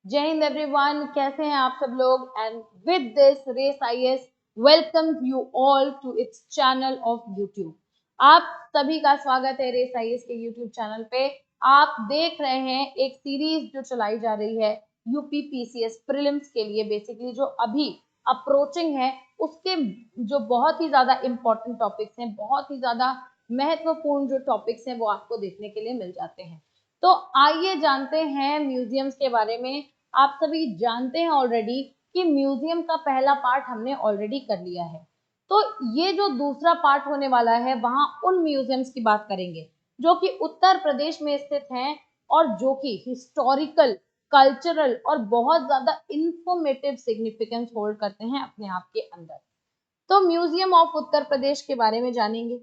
जय हिंद एवरीवन, कैसे हैं आप सब लोग। And with this race IAS welcome you all to its channel of YouTube. आप सभी का स्वागत है रेस आईएएस के यूट्यूब चैनल पे। आप देख रहे हैं एक सीरीज जो चलाई जा रही है यूपी पीसीएस प्रीलिम्स के लिए, बेसिकली जो अभी अप्रोचिंग है उसके जो बहुत ही ज्यादा इंपॉर्टेंट टॉपिक्स हैं, बहुत ही ज्यादा महत्वपूर्ण जो टॉपिक्स हैं वो आपको देखने के लिए मिल जाते हैं। तो आइए जानते हैं म्यूजियम्स के बारे में। आप सभी जानते हैं ऑलरेडी कि म्यूजियम का पहला पार्ट हमने ऑलरेडी कर लिया है। तो ये जो दूसरा पार्ट होने वाला है वहां उन म्यूजियम्स की बात करेंगे जो कि उत्तर प्रदेश में स्थित हैं और जो कि हिस्टोरिकल, कल्चरल और बहुत ज्यादा इंफॉर्मेटिव सिग्निफिकेंस होल्ड करते हैं अपने आप के अंदर। तो म्यूजियम ऑफ उत्तर प्रदेश के बारे में जानेंगे।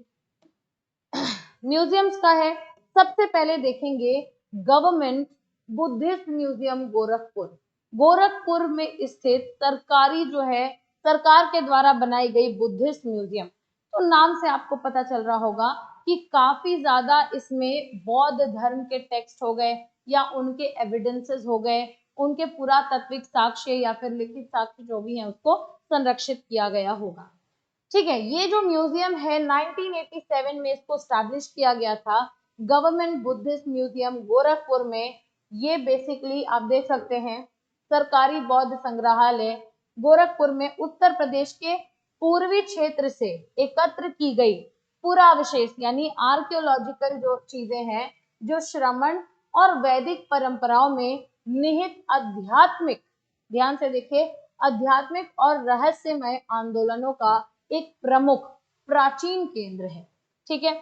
म्यूजियम्स का है, सबसे पहले देखेंगे government Buddhist museum Gorakhpur. Gorakhpur में स्थित सरकारी जो है, सरकार के द्वारा बनाई गई बुद्धिस्ट म्यूजियम। तो नाम से आपको पता चल रहा होगा कि काफी ज्यादा इसमें बौद्ध धर्म के टेक्स्ट हो गए या उनके एविडेंसेस हो गए, उनके पुरातात्विक साक्ष्य या फिर लिखित साक्ष्य जो भी है उसको संरक्षित किया गया होगा। ठीक है, ये जो म्यूजियम है 1987 में इसको स्टैब्लिश किया गया था, गवर्नमेंट बुद्धिस्ट म्यूजियम गोरखपुर में। ये बेसिकली आप देख सकते हैं सरकारी बौद्ध संग्रहालय गोरखपुर में उत्तर प्रदेश के पूर्वी क्षेत्र से एकत्र की गई पुरावशेष यानी आर्कियोलॉजिकल जो चीजें हैं, जो श्रमण और वैदिक परंपराओं में निहित आध्यात्मिक, ध्यान से देखिए, आध्यात्मिक और रहस्यमय आंदोलनों का एक प्रमुख प्राचीन केंद्र है। ठीक है,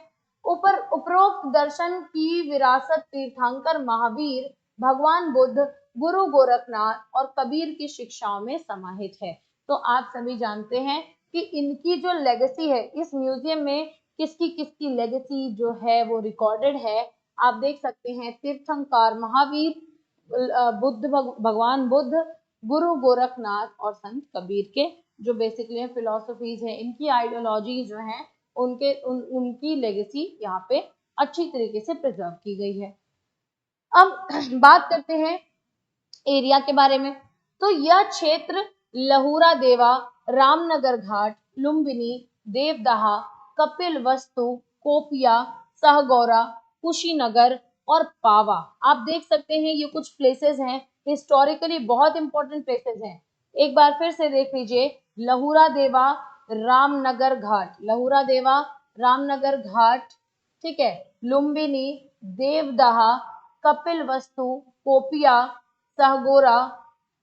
उपरोक्त दर्शन की विरासत तीर्थंकर महावीर, भगवान बुद्ध, गुरु गोरखनाथ और कबीर की शिक्षाओं में समाहित है। तो आप सभी जानते हैं कि इनकी जो लेगेसी है इस म्यूजियम में, किसकी किसकी लेगेसी जो है वो रिकॉर्डेड है। आप देख सकते हैं तीर्थंकर महावीर, भगवान बुद्ध, गुरु गोरखनाथ और संत कबीर के जो बेसिकली फिलोसफीज है, इनकी आइडियोलॉजी जो है, उनकी लेगेसी यहाँ पे अच्छी तरीके से प्रिजर्व की गई है। अब बात करते हैं एरिया के बारे में। तो यह क्षेत्र लहुरा देवा, रामनगर घाट, लुम्बिनी, देवदहा, कपिल वस्तु, कोपिया, सहगौरा, कुशीनगर और पावा, आप देख सकते हैं ये कुछ प्लेसेस हैं, हिस्टोरिकली बहुत इंपॉर्टेंट प्लेसेस हैं। एक बार फिर से देख लीजिए, लहुरा देवा, रामनगर घाट, लहुरा देवा, रामनगर घाट, ठीक है, लुम्बिनी, देवदहा, कपिल वस्तु, कोपिया, सहगोरा,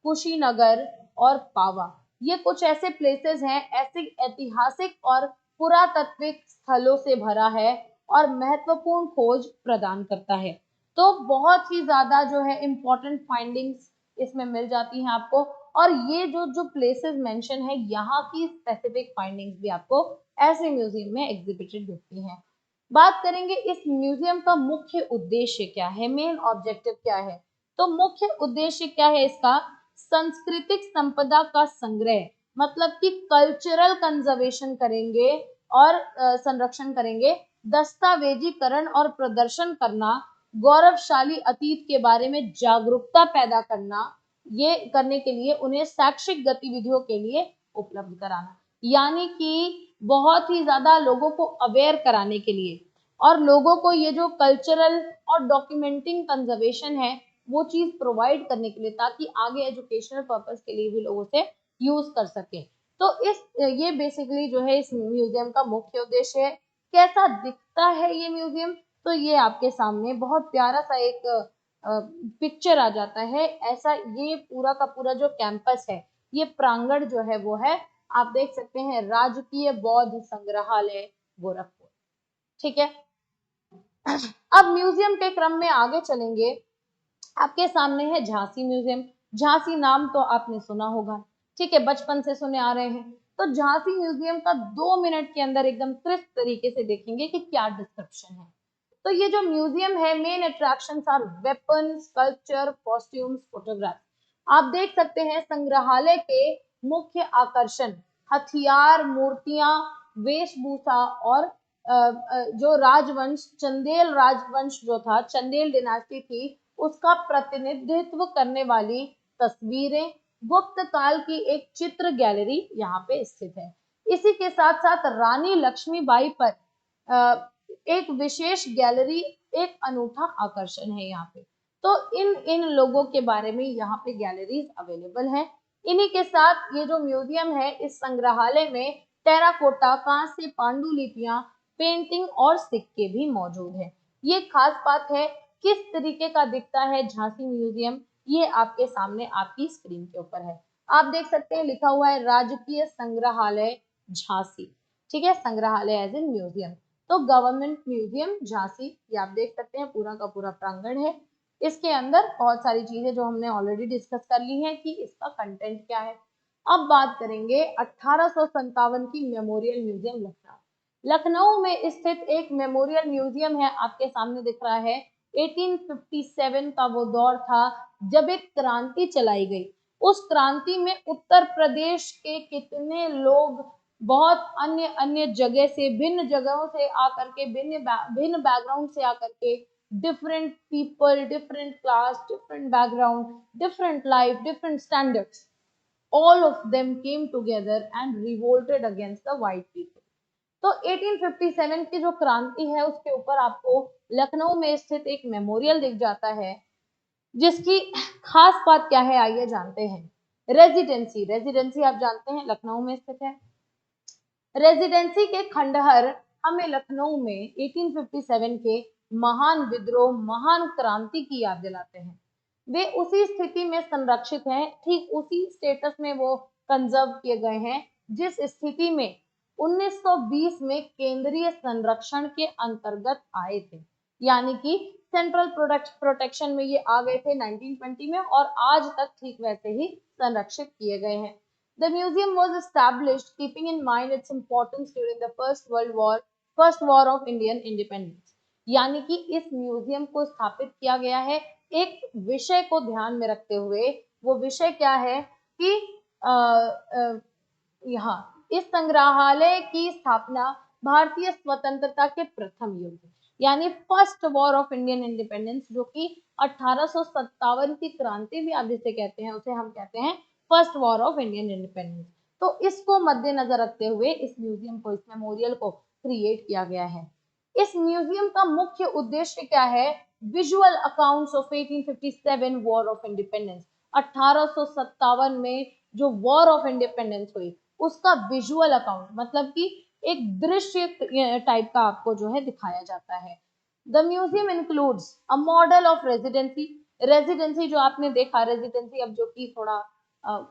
कुशीनगर और पावा। ये कुछ ऐसे प्लेसेस हैं, ऐसे ऐतिहासिक और पुरातात्विक स्थलों से भरा है और महत्वपूर्ण खोज प्रदान करता है। तो बहुत ही ज्यादा जो है इंपॉर्टेंट फाइंडिंग्स इसमें मिल जाती हैं आपको, और ये जो जो प्लेसेस मेंशन है यहाँ की स्पेसिफिक फाइंडिंग्स भी आपको ऐसे म्यूजियम में एग्जिबिटेड दिखती हैं। बात करेंगे इस म्यूजियम का मुख्य उद्देश्य क्या है, मेन ऑब्जेक्टिव क्या है। तो मुख्य उद्देश्य क्या है इसका, सांस्कृतिक संपदा का संग्रह, मतलब कि कल्चरल कंजर्वेशन करेंगे और संरक्षण करेंगे, दस्तावेजीकरण और प्रदर्शन करना, गौरवशाली अतीत के बारे में जागरूकता पैदा करना, ये करने के लिए उन्हें शैक्षिक गतिविधियों के लिए उपलब्ध कराना, यानी कि बहुत ही ज्यादा लोगों को अवेयर कराने के लिए और लोगों को ये जो कल्चरल और डॉक्यूमेंटिंग कंजर्वेशन है वो चीज प्रोवाइड करने के लिए, ताकि आगे एजुकेशनल पर्पस के लिए भी लोगों से यूज कर सके। तो ये बेसिकली जो है इस म्यूजियम का मुख्य उद्देश्य है। कैसा दिखता है ये म्यूजियम, तो ये आपके सामने बहुत प्यारा सा एक पिक्चर आ जाता है। ऐसा ये पूरा का पूरा जो कैंपस है, ये प्रांगण जो है वो है, आप देख सकते हैं, राजकीय बौद्ध संग्रहालय गोरखपुर। ठीक है, अब म्यूजियम के क्रम में आगे चलेंगे। आपके सामने है झांसी म्यूजियम। झांसी नाम तो आपने सुना होगा, ठीक है, बचपन से सुने आ रहे हैं। तो झांसी म्यूजियम का 2 मिनट के अंदर एकदम क्रिस्प तरीके से देखेंगे कि क्या डिस्क्रिप्शन है। तो ये जो म्यूजियम है, main attractions are weapon, sculpture, costumes, photograph. आप देख सकते हैं संग्रहालय के मुख्य आकर्षण हथियार, मूर्तियां, वेशभूषा और जो राजवंश, चंदेल राजवंश जो था, चंदेल डिनास्टी थी, उसका प्रतिनिधित्व करने वाली तस्वीरें, गुप्त काल की एक चित्र गैलरी यहाँ पे स्थित है। इसी के साथ साथ रानी लक्ष्मीबाई पर एक विशेष गैलरी एक अनूठा आकर्षण है यहाँ पे। तो इन लोगों के बारे में यहाँ पे गैलरीज अवेलेबल हैं। इन्हीं के साथ ये जो म्यूजियम है, इस संग्रहालय में टेराकोटा, कांस्य, पांडुलिपियां, पेंटिंग और सिक्के भी मौजूद है। ये खास बात है। किस तरीके का दिखता है झांसी म्यूजियम, ये आपके सामने आपकी स्क्रीन के ऊपर है। आप देख सकते हैं लिखा हुआ है राजकीय संग्रहालय झांसी। ठीक है, संग्रहालय एज इन म्यूजियम, तो गवर्नमेंट म्यूजियम झांसी, ये आप देख सकते हैं पूरा का पूरा प्रांगण है। इसके अंदर बहुत सारी चीजें जो हमने ऑलरेडी डिस्कस कर ली हैं कि इसका कंटेंट क्या है। अब बात करेंगे 1857 की मेमोरियल म्यूजियम लखनऊ। लखनऊ में स्थित एक मेमोरियल म्यूजियम है, आपके सामने दिख रहा है। 1857 का वो दौर था जब एक क्रांति चलाई गई। उस क्रांति में उत्तर प्रदेश के कितने लोग बहुत अन्य अन्य जगह से, भिन्न जगहों से आकर के, भिन्न बैकग्राउंड से आकर के, different people, different class, different background, different life, different standards, all of them came together and revolted against the white people। तो 1857 की जो क्रांति है उसके ऊपर आपको लखनऊ में स्थित एक मेमोरियल दिख जाता है, जिसकी खास बात क्या है आइए जानते हैं। रेजिडेंसी आप जानते हैं लखनऊ में स्थित है। रेजिडेंसी के खंडहर हमें लखनऊ में 1857 के महान विद्रोह, महान क्रांति की याद दिलाते हैं। वे उसी स्थिति में संरक्षित हैं, ठीक उसी स्टेटस में वो कंजर्व किए गए हैं जिस स्थिति में 1920 में केंद्रीय संरक्षण के अंतर्गत आए थे, यानी कि सेंट्रल प्रोटेक्शन में ये आ गए थे 1920 में, और आज तक ठीक वैसे ही संरक्षित किए गए हैं। The museum was established keeping in mind its importance during the First War of Indian Independence। यानी कि इस म्यूजियम को स्थापित किया गया है एक विषय को ध्यान में रखते हुए। वो विषय क्या है कि यहाँ इस संग्रहालय की स्थापना भारतीय स्वतंत्रता के प्रथम युद्ध, यानी first war of Indian independence, जो कि 1857 की क्रांति भी आप जिसे कहते हैं, उसे हम कहते हैं first war of Indian independence. तो इसको मद्देनजर रखते हुए इस म्यूजियम को, इस मेमोरियल को क्रिएट किया गया है। इस म्यूजियम का मुख्य उद्देश्य क्या है? Visual accounts of 1857 war of independence. 1857 में जो वॉर ऑफ इंडिपेंडेंस हुई उसका विजुअल अकाउंट, मतलब कि एक दृश्य टाइप का आपको जो है दिखाया जाता है। The museum includes a model of residency जो आपने देखा, रेजिडेंसी अब जो कि थोड़ा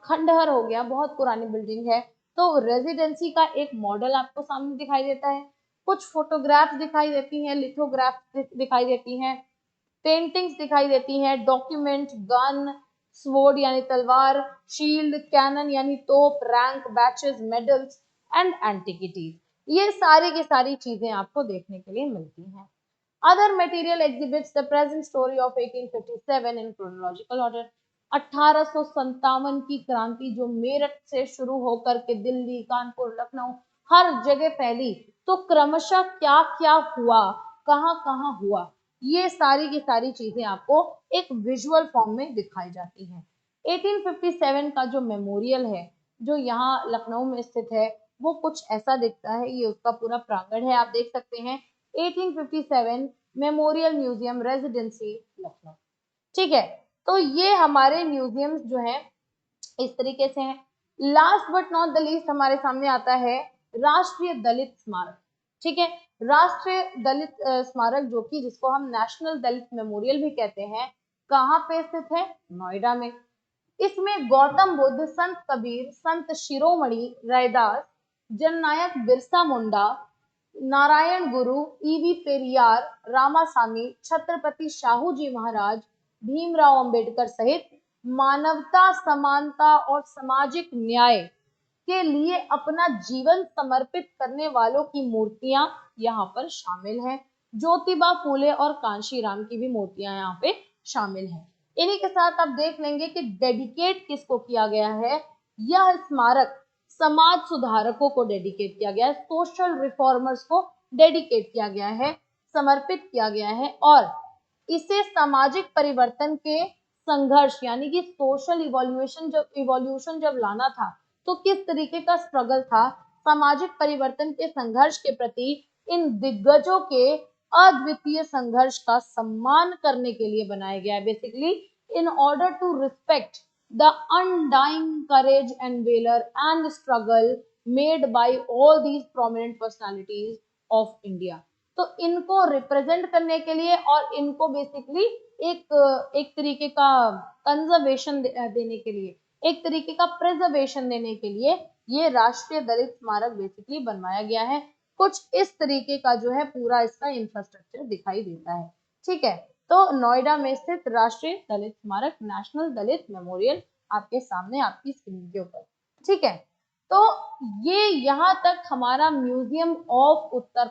खंडहर हो गया, बहुत पुरानी बिल्डिंग है, तो रेजिडेंसी का एक मॉडल आपको सामने दिखाई देता है। कुछ फोटोग्राफ्स दिखाई देती हैं, लिथोग्राफ्स दिखाई देती हैं, पेंटिंग्स दिखाई देती हैं, डॉक्यूमेंट, गन, स्वॉर्ड यानी तलवार, शील्ड, कैनन यानी तोप, रैंक, बैचेस, मेडल्स एंड एंटिकिटीज, ये सारी की सारी चीजें आपको देखने के लिए मिलती हैं। Other material exhibits the present story of 1857 in chronological order. 1857 की क्रांति जो मेरठ से शुरू होकर के दिल्ली, कानपुर, लखनऊ हर जगह फैली, तो क्रमशः क्या क्या हुआ, कहाँ कहाँ हुआ, ये सारी की सारी चीजें आपको एक विजुअल फॉर्म में दिखाई जाती हैं। 1857 का जो मेमोरियल है जो यहाँ लखनऊ में स्थित है वो कुछ ऐसा दिखता है। ये उसका पूरा प्रांगण है, आप देख सकते हैं 1857 मेमोरियल म्यूजियम, रेजिडेंसी, लखनऊ। ठीक है, तो ये हमारे म्यूजियम्स जो है इस तरीके से हैं। Last but not the least हमारे सामने आता है राष्ट्रीय दलित स्मारक। ठीक है, राष्ट्रीय दलित स्मारक जो कि जिसको हम नेशनल दलित मेमोरियल भी कहते हैं, कहाँ पे स्थित है? नोएडा में। इसमें गौतम बुद्ध, संत कबीर, संत शिरोमणि रैदास, जननायक बिरसा मुंडा, नारायण गुरु, ईवी पेरियार, रामासामी, छत्रपति शाहू जी महाराज, भीमराव अंबेडकर सहित मानवता, समानता और सामाजिक न्याय के लिए अपना जीवन समर्पित करने वालों की मूर्तियां यहाँ पर शामिल हैं। ज्योतिबा फूले और कांशीराम की भी मूर्तियां यहाँ पे शामिल हैं। इन्हीं के साथ आप देख लेंगे कि डेडिकेट किसको किया गया है। यह स्मारक समाज सुधारकों को डेडिकेट किया गया है, सोशल रिफॉर्मर्स को डेडिकेट किया गया है, समर्पित किया गया है, और इसे सामाजिक परिवर्तन के संघर्ष यानी कि सोशल इवोल्यूशन जब लाना था तो किस तरीके का स्ट्रगल था, सामाजिक परिवर्तन के संघर्ष के प्रति इन दिग्गजों के अद्वितीय संघर्ष का सम्मान करने के लिए बनाया गया है। Basically in order to respect the undying courage and valor and struggle made by all these prominent personalities of India। तो इनको रिप्रेजेंट करने के लिए और इनको बेसिकली एक तरीके का कंजर्वेशन देने के लिए, एक तरीके का प्रिजर्वेशन देने के लिए ये राष्ट्रीय दलित स्मारक बेसिकली बनवाया गया है। कुछ इस तरीके का जो है पूरा इसका इंफ्रास्ट्रक्चर दिखाई देता है। ठीक है, तो नोएडा में स्थित राष्ट्रीय दलित स्मारक, नेशनल दलित मेमोरियल आपके सामने आपकी स्क्रीन के ऊपर। ठीक है, तो ये यहाँ तक हमारा म्यूजियम ऑफ उत्तर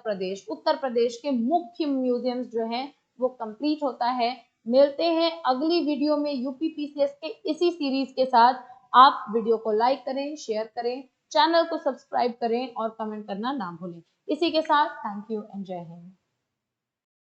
प्रदेश के मुख्य म्यूजियम्स जो हैं वो कंप्लीट होता है। मिलते हैं अगली वीडियो में यूपीपीसीएस के इसी सीरीज के साथ। आप वीडियो को लाइक करें, शेयर करें, चैनल को सब्सक्राइब करें और कमेंट करना ना भूलें। इसी के साथ थैंक यू एंड जय हिंद।